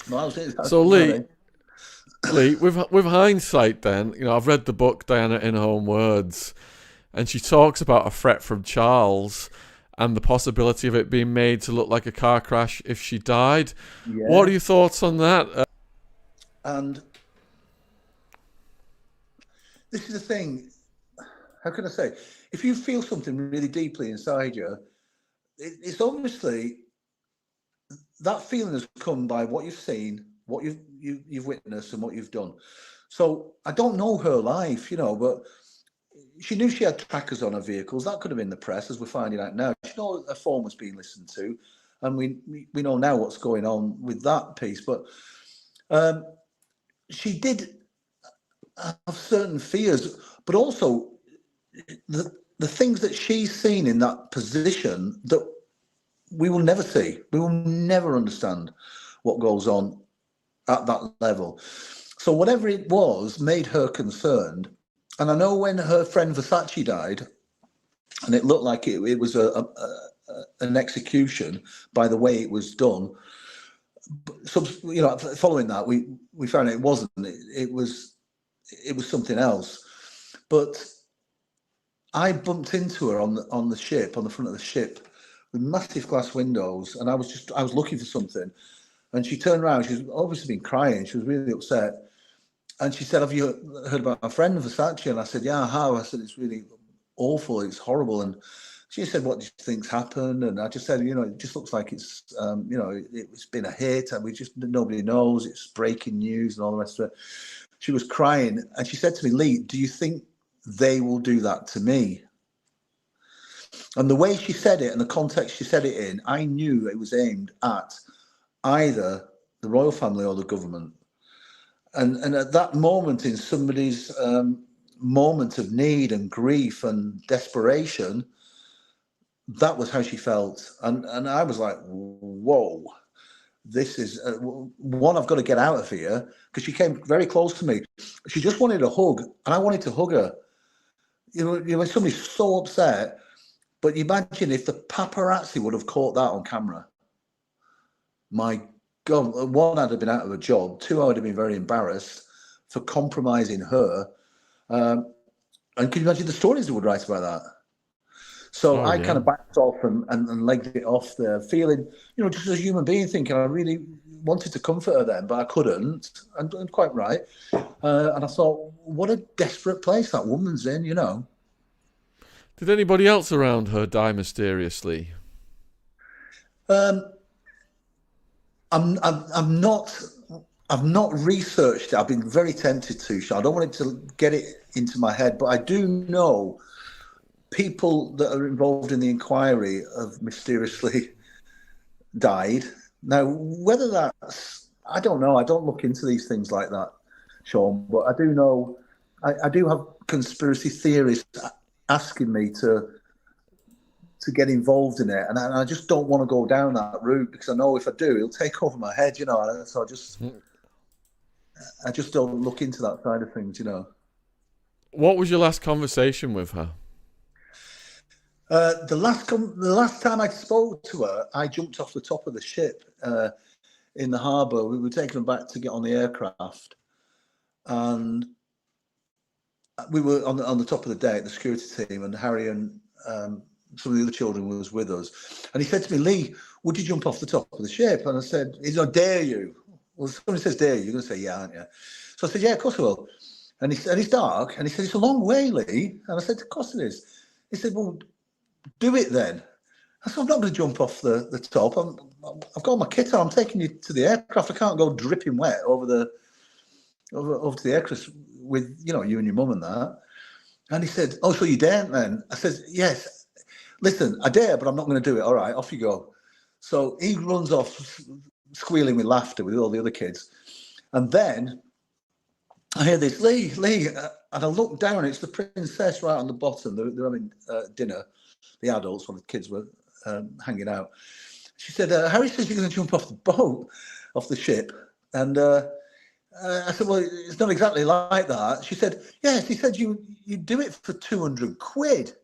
No, that's So funny. Lee, with hindsight, then I've read the book Diana in Her Own Words, and she talks about a threat from Charles and the possibility of it being made to look like a car crash if she died. What are Yeah. your thoughts on that? And this is the thing. How can I say? If you feel something really deeply inside you, it's obviously that feeling has come by what you've seen, what you've witnessed, and what you've done. So I don't know her life, but she knew she had trackers on her vehicles. That could have been the press, as we're finding out now. She know her phone was being listened to, and we know now what's going on with that piece. But um, she did have certain fears, but also the things that she's seen in that position that we will never see. We will never understand what goes on at that level. So whatever it was made her concerned. And I know when her friend Versace died, and it looked like it was an execution by the way it was done. So following that, we found it wasn't. It was something else. But I bumped into her on the ship, on the front of the ship, with massive glass windows, and I was looking for something, and she turned around. She's obviously been crying. She was really upset, and she said, "Have you heard about my friend Versace?" And I said, "Yeah, I have." I said, "It's really awful. It's horrible." And she said, "What do you think's happened?" And I just said, "It just looks like it's been a hit, and nobody knows. It's breaking news and all the rest of it." She was crying, and she said to me, "Lee, do you think they will do that to me?" And the way she said it and the context she said it in, I knew it was aimed at either the royal family or the government. And at that moment, in somebody's moment of need and grief and desperation, that was how she felt. And I was like, whoa, this is one, I've got to get out of here, because she came very close to me. She just wanted a hug, and I wanted to hug her. When somebody's so upset, but imagine if the paparazzi would have caught that on camera. My God, one, I'd have been out of a job. Two, I would have been very embarrassed for compromising her. And can you imagine the stories they would write about that? So Oh I kind yeah. of backed off and legged it off there, feeling, just as a human being, thinking I really wanted to comfort her then, but I couldn't. And quite right. And I thought, what a desperate place that woman's in. Did anybody else around her die mysteriously? Um, I'm not. I've not researched it. I've been very tempted to, Sean. I don't want it to get it into my head, but I do know people that are involved in the inquiry have mysteriously died. Now, whether that's, I don't know. I don't look into these things like that, Sean, but I do know, I do have conspiracy theorists asking me to get involved in it, and I just don't want to go down that route, because I know if I do, it'll take over my head. So I just don't look into that side of things. What was your last conversation with her? The last time I spoke to her, I jumped off the top of the ship in the harbour. We were taking them back to get on the aircraft, and we were on the top of the deck, the security team, and Harry and some of the other children was with us. And he said to me, "Lee, would you jump off the top of the ship?" And I said, "He's not dare you." Well, if somebody says dare you, you're going to say yeah, aren't you? So I said, "Yeah, of course I will." And he said, "It's dark." And he said, "It's a long way, Lee." And I said, "Of course it is." He said, "Well, do it then." I said, "I'm not going to jump off the top. I've got my kit on. I'm taking you to the aircraft. I can't go dripping wet over to the aircraft with you and your mum and that." And he said, "Oh, so you daren't then?" I said, "Yes. Listen, I dare, but I'm not going to do it. All right, off you go." So he runs off, squealing with laughter with all the other kids. And then I hear this, "Lee, Lee," and I look down. It's the princess right on the bottom. They're having dinner, the adults, while the kids were hanging out. She said, "Harry says you're going to jump off the boat, off the ship." And I said, "Well, it's not exactly like that." She said, "Yes." He said, you do it for 200 quid."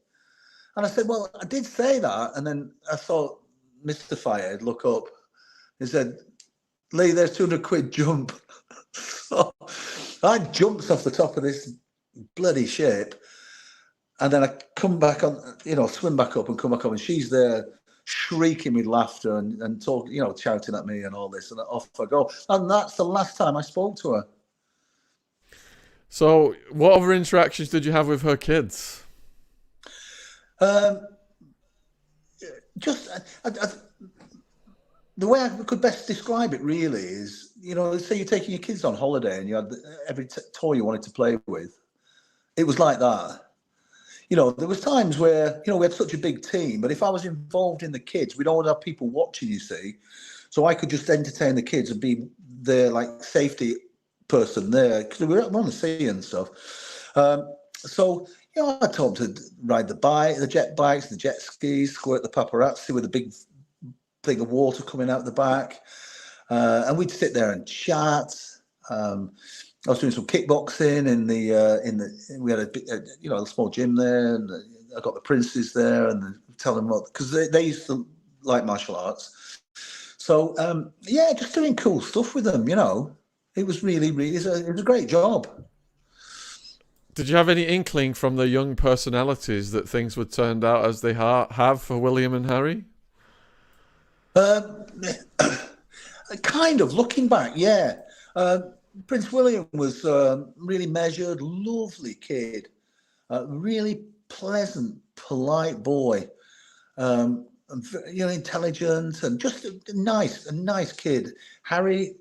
And I said, "Well, I did say that." And then I thought, mystified, look up. He said, Lee, there's 200 quid jump. So I jumped off the top of this bloody ship, and then I come back on, swim back up and come back up, and she's there shrieking with laughter and talking, shouting at me and all this, and off I go. And that's the last time I spoke to her. So, what other interactions did you have with her kids? Just the way I could best describe it really is, say you're taking your kids on holiday and you had every toy you wanted to play with. It was like that. There was times where, we had such a big team, but if I was involved in the kids, we'd always have people watching, you see. So I could just entertain the kids and be their safety person there, because we were on the sea and stuff. So I taught them to ride the jet bikes, the jet skis, squirt the paparazzi with a big thing of water coming out the back. And we'd sit there and chat. I was doing some kickboxing we had a small gym there, and I got the princes there and tell them because they used to like martial arts. So just doing cool stuff with them. It was really, really, it was a great job. Did you have any inkling from the young personalities that things would turn out as they have for William and Harry? Kind of looking back, yeah. Prince William was really measured, lovely kid, really pleasant, polite boy, intelligent and just a nice kid. Harry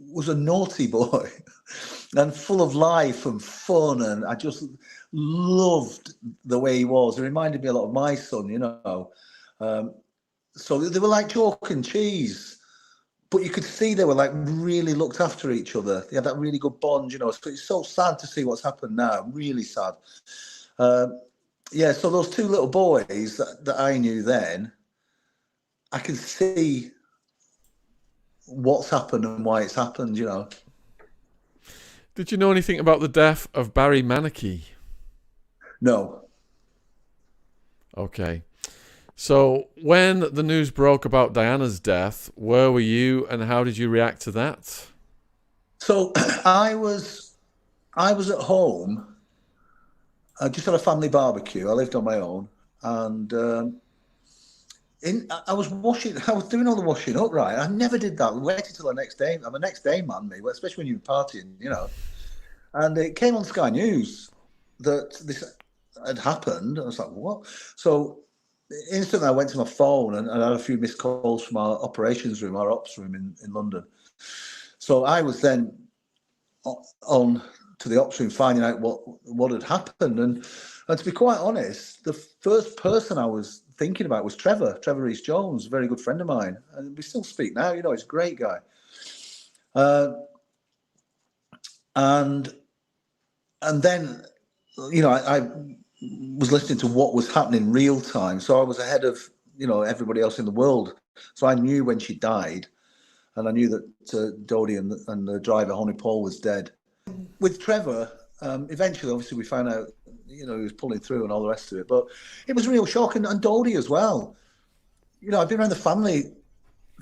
was a naughty boy and full of life and fun, and I just loved the way he was. It reminded me a lot of my son, So they were like chalk and cheese. But you could see they were really looked after each other. They had that really good bond, So it's so sad to see what's happened now. Really sad. So those two little boys that I knew then, I can see what's happened and why it's happened, Did you know anything about the death of Barry Manicky? No. Okay. So, when the news broke about Diana's death, where were you and how did you react to that? So, I was at home. I just had a family barbecue. I lived on my own, and I was doing all the washing up. Right, I never did that. I waited till the next day. I'm a next day man, me, especially when you're partying, And it came on Sky News that this had happened. I was like, what? So instantly I went to my phone and I had a few missed calls from our operations room, our ops room in London. So I was then on to the ops room finding out what had happened. And to be quite honest, the first person I was thinking about was Trevor Rees-Jones, a very good friend of mine. And we still speak now, he's a great guy. And then, I was listening to what was happening real time. So I was ahead of, everybody else in the world. So I knew when she died, and I knew that Dodie and the driver, Honey Paul, was dead. With Trevor, eventually, obviously, we found out, he was pulling through and all the rest of it. But it was a real shock, and Dodie as well. I've been around the family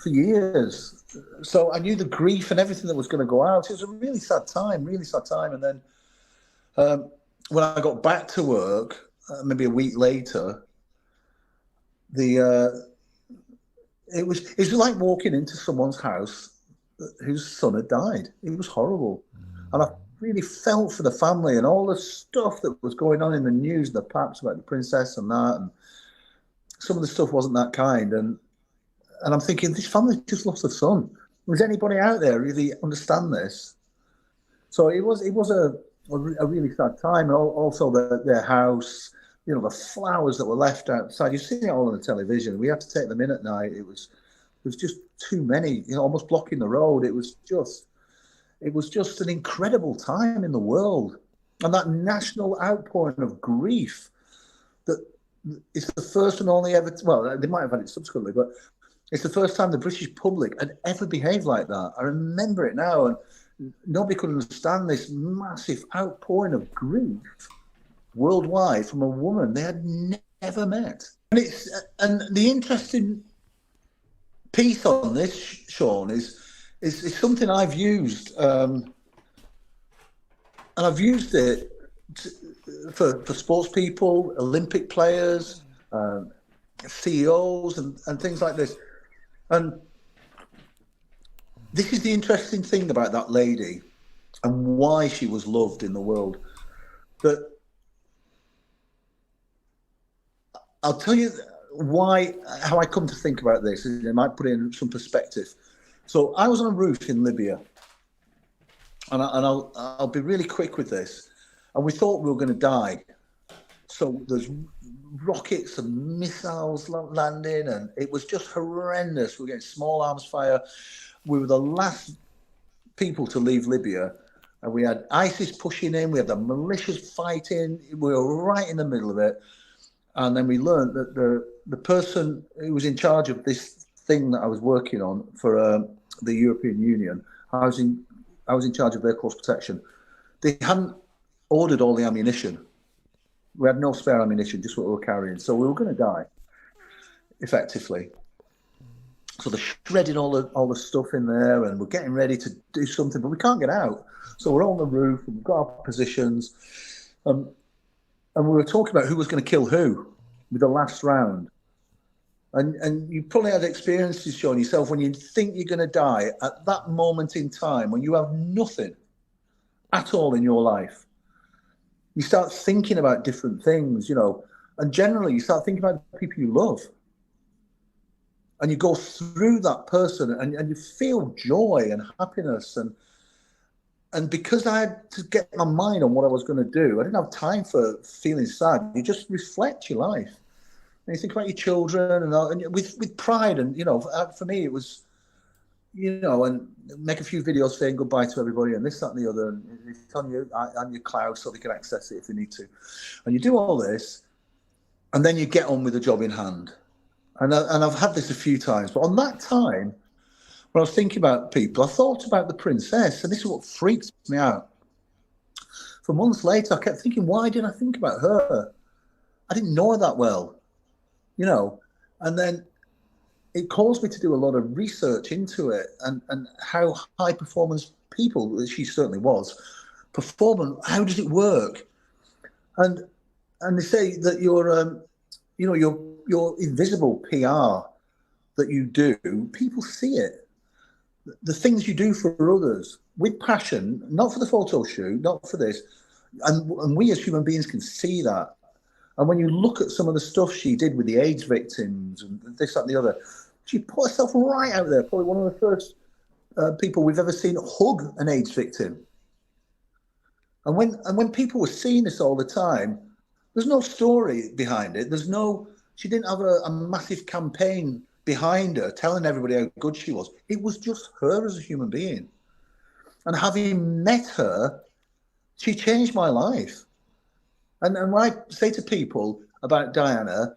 for years, so I knew the grief and everything that was going to go out. It was a really sad time. And then when I got back to work, maybe a week later, it was like walking into someone's house whose son had died. It was horrible. And I really felt for the family and all the stuff that was going on in the news, the paps about the princess and that, and some of the stuff wasn't that kind. And I'm thinking, this family just lost a son. Does anybody out there really understand this? So it was a really sad time. And also their house, the flowers that were left outside. You've seen it all on the television. We had to take them in at night. It was just too many, almost blocking the road. It was just an incredible time in the world. And that national outpouring of grief that it's the first and only ever, well, they might have had it subsequently, but it's the first time the British public had ever behaved like that. I remember it now, and nobody could understand this massive outpouring of grief worldwide from a woman they had never met. And the interesting piece on this, Sean, is it's something I've used, and I've used it for sports people, Olympic players, CEOs, and things like this. And this is the interesting thing about that lady and why she was loved in the world. That I'll tell you how I come to think about this, and it might put it in some perspective. So I was on a roof in Libya, and I'll be really quick with this. And we thought we were going to die. So there's rockets and missiles landing, and it was just horrendous. We were getting small arms fire. We were the last people to leave Libya, and we had ISIS pushing in. We had the militias fighting. We were right in the middle of it. And then we learned that the person who was in charge of this thing that I was working on for the European Union, I was in charge of their course protection. They hadn't ordered all the ammunition. We had no spare ammunition, just what we were carrying. So we were going to die, effectively. So they're shredding all the stuff in there, and we're getting ready to do something, but we can't get out. So we're on the roof, and we've got our positions. And we were talking about who was going to kill who with the last round. And you probably had experiences, Sean, yourself, when you think you're going to die at that moment in time, when you have nothing at all in your life. You start thinking about different things, and generally you start thinking about the people you love. And you go through that person, and you feel joy and happiness. And because I had to get my mind on what I was going to do, I didn't have time for feeling sad. You just reflect your life. And you think about your children and with pride. And, for me, it was, and make a few videos saying goodbye to everybody and this, that, and the other. And it's on your cloud so they can access it if they need to. And you do all this, and then you get on with the job in hand. And I've had this a few times. But on that time, when I was thinking about people, I thought about the princess. And this is what freaks me out. For months later, I kept thinking, why didn't I think about her? I didn't know her that well. And then it caused me to do a lot of research into it and how high performance people, she certainly was, perform. How does it work? And they say that your invisible PR that you do, people see it. The things you do for others with passion, not for the photo shoot, not for this, and we as human beings can see that. And when you look at some of the stuff she did with the AIDS victims and this, that, and the other, she put herself right out there. Probably one of the first people we've ever seen hug an AIDS victim. And when people were seeing this all the time, there's no story behind it. She didn't have a massive campaign behind her telling everybody how good she was. It was just her as a human being. And having met her, she changed my life. And when I say to people about Diana,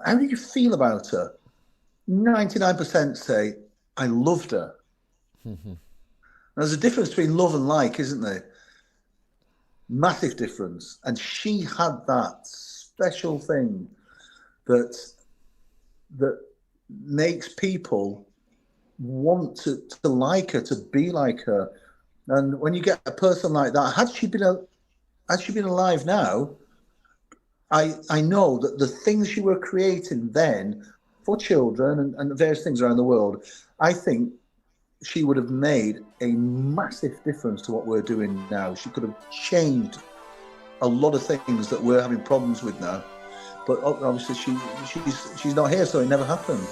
how do you feel about her? 99% say, I loved her. Mm-hmm. There's a difference between love and like, isn't there? Massive difference. And she had that special thing that makes people want to like her, to be like her. And when you get a person like that, had she been alive now, I know that the things she were creating then for children and various things around the world, I think she would have made a massive difference to what we're doing now. She could have changed a lot of things that we're having problems with now. But obviously she's not here, so it never happened.